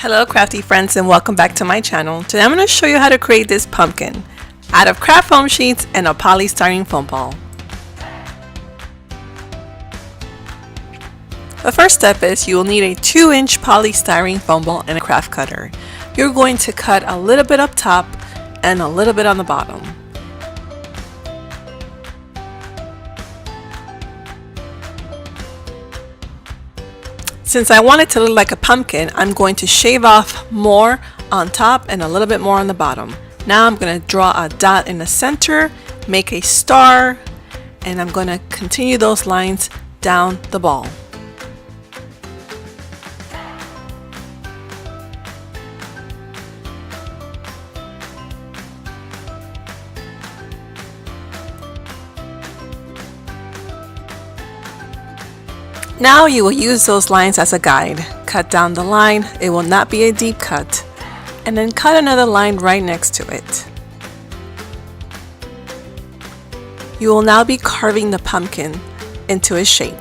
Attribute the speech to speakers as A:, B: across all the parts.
A: Hello crafty friends and welcome back to my channel. Today I'm going to show you how to create this pumpkin out of craft foam sheets and a polystyrene foam ball. The first step is you will need a 2-inch polystyrene foam ball and a craft cutter. You're going to cut a little bit up top and a little bit on the bottom. Since I want it to look like a pumpkin, I'm going to shave off more on top and a little bit more on the bottom. Now I'm going to draw a dot in the center, make a star, and I'm going to continue those lines down the ball. Now you will use those lines as a guide. Cut down the line, it will not be a deep cut, and then cut another line right next to it. You will now be carving the pumpkin into a shape.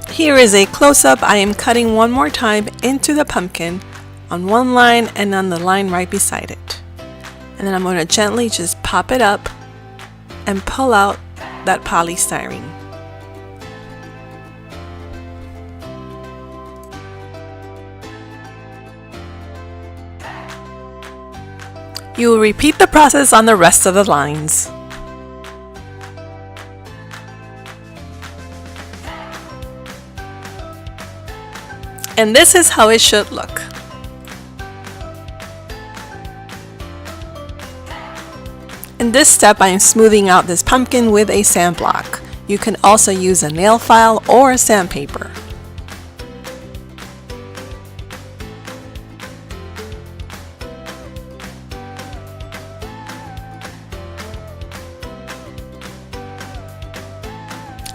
A: Here is a close-up. I am cutting one more time into the pumpkin on one line and on the line right beside it. And then I'm going to gently just pop it up and pull out that polystyrene. You will repeat the process on the rest of the lines. And this is how it should look. In this step, I am smoothing out this pumpkin with a sand block. You can also use a nail file or sandpaper.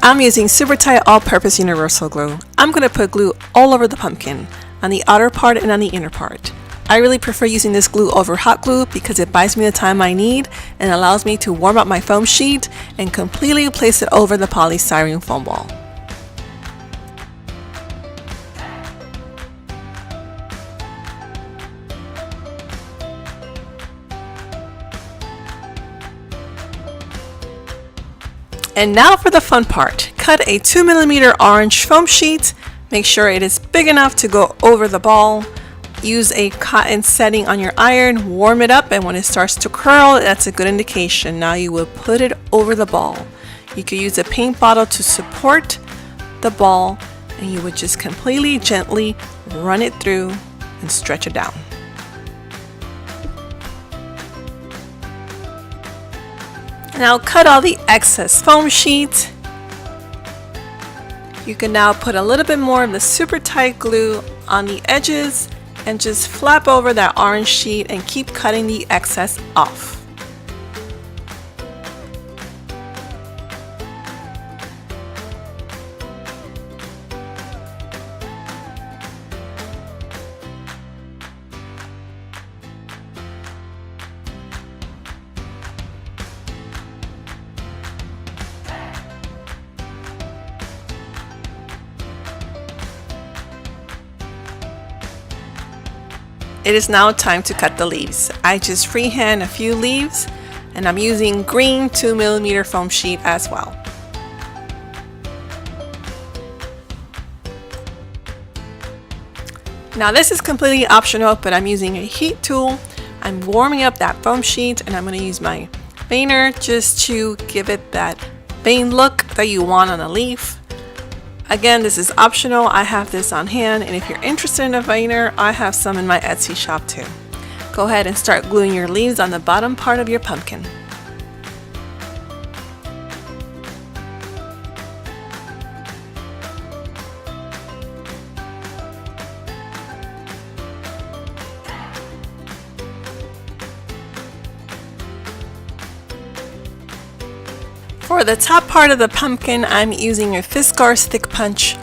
A: I'm using super tight all-purpose universal glue. I'm going to put glue all over the pumpkin, on the outer part and on the inner part. I really prefer using this glue over hot glue because it buys me the time I need and allows me to warm up my foam sheet and completely place it over the polystyrene foam ball. And now for the fun part. Cut a 2mm orange foam sheet. Make sure it is big enough to go over the ball. Use a cotton setting on your iron, warm it up, and when it starts to curl, that's a good indication. Now you will put it over the ball. You could use a paint bottle to support the ball, and you would just completely gently run it through and stretch it down. Now cut all the excess foam sheet. You can now put a little bit more of the super tight glue on the edges and just flap over that orange sheet and keep cutting the excess off. It is now time to cut the leaves. I just freehand a few leaves and I'm using green 2mm foam sheet as well. Now this is completely optional, but I'm using a heat tool. I'm warming up that foam sheet and I'm going to use my veiner just to give it that vein look that you want on a leaf. Again, this is optional. I have this on hand, and if you're interested in a veiner, I have some in my Etsy shop too. Go ahead and start gluing your leaves on the bottom part of your pumpkin. For the top part of the pumpkin, I'm using a Fiskars Thick Punch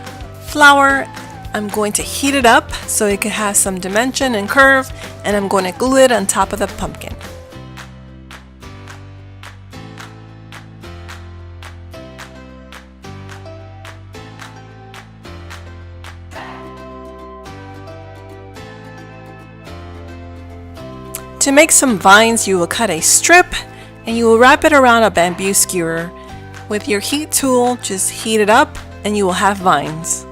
A: flour. I'm going to heat it up so it can have some dimension and curve, and I'm going to glue it on top of the pumpkin. To make some vines, you will cut a strip and you will wrap it around a bamboo skewer. With your heat tool, just heat it up and you will have vines.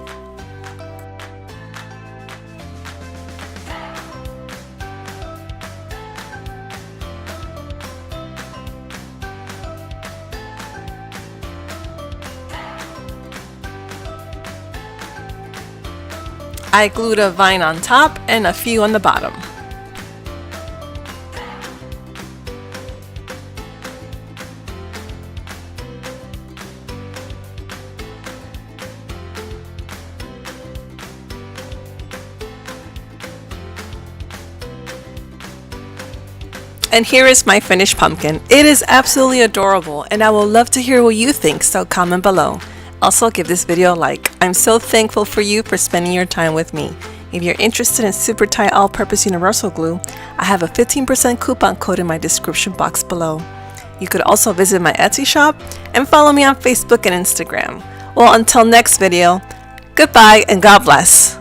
A: I glued a vine on top and a few on the bottom. And here is my finished pumpkin. It is absolutely adorable and I would love to hear what you think, so comment below. Also, give this video a like. I'm so thankful for you for spending your time with me. If you're interested in super tight all-purpose universal glue, I have a 15% coupon code in my description box below. You could also visit my Etsy shop and follow me on Facebook and Instagram. Well, until next video, goodbye and God bless.